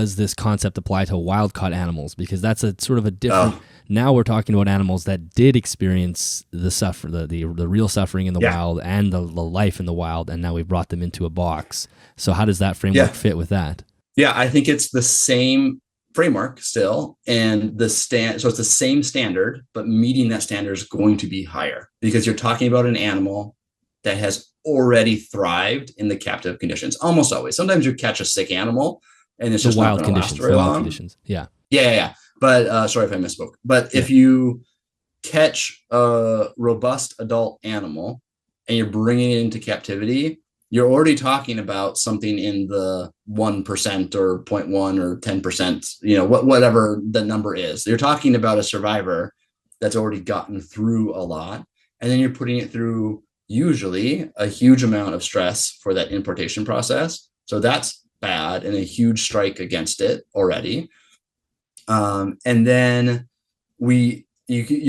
does this concept apply to wild caught animals? Because that's a sort of a different. Oh, Now we're talking about animals that did experience the real suffering in the yeah. wild and the life in the wild, and now we've brought them into a box. So how does that framework Yeah. fit with that? Yeah. I think it's the same framework still. And so it's the same standard, but meeting that standard is going to be higher because you're talking about an animal that has already thrived in the captive conditions. Almost always. Sometimes you catch a sick animal and it's The just not wild going to last conditions, very the wild long. conditions. Yeah, Yeah, yeah, yeah. But sorry if I misspoke. But yeah. if you catch a robust adult animal and you're bringing it into captivity, you're already talking about something in the 1% or zero point 0.1 or 10%, whatever the number is. You're talking about a survivor that's already gotten through a lot. And then you're putting it through usually a huge amount of stress for that importation process. So that's bad and a huge strike against it already. And then you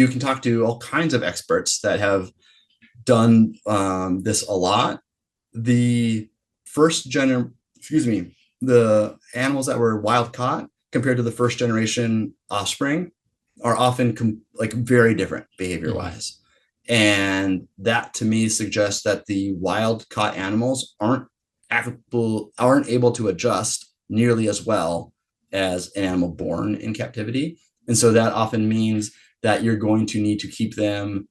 can talk to all kinds of experts that have done this a lot. The the animals that were wild caught compared to the first generation offspring are often like very different behavior wise. Mm-hmm. And that to me suggests that the wild caught animals aren't able to adjust nearly as well as an animal born in captivity. And so that often means that you're going to need to keep them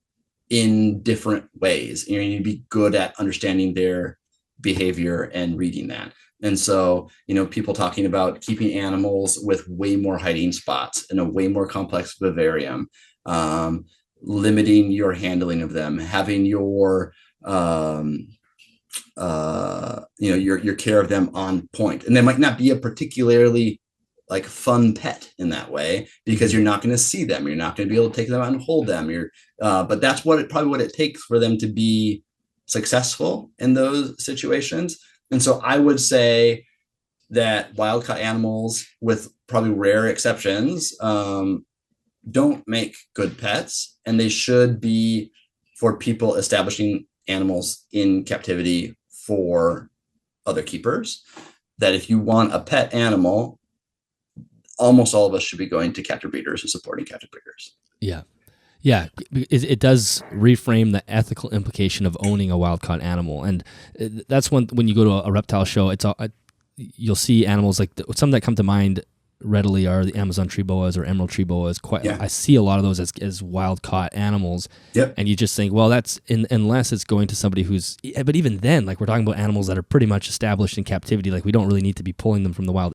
in different ways. You need to be good at understanding their behavior and reading that. And so, people talking about keeping animals with way more hiding spots and a way more complex vivarium, limiting your handling of them, having your your care of them on point. And they might not be a particularly like fun pet in that way because you're not going to see them. You're not going to be able to take them out and hold them. But that's probably what it takes for them to be successful in those situations. And so I would say that wild caught animals, with probably rare exceptions, don't make good pets, and they should be for people establishing animals in captivity for other keepers. That if you want a pet animal, almost all of us should be going to captive breeders and supporting captive breeders. Yeah. Yeah, it does reframe the ethical implication of owning a wild-caught animal, and that's when you go to a reptile show, you'll see animals like some that come to mind readily are the Amazon tree boas or emerald tree boas. I see a lot of those as wild-caught animals, yep. And you just think, well, that's unless it's going to somebody who's. But even then, like we're talking about animals that are pretty much established in captivity, like we don't really need to be pulling them from the wild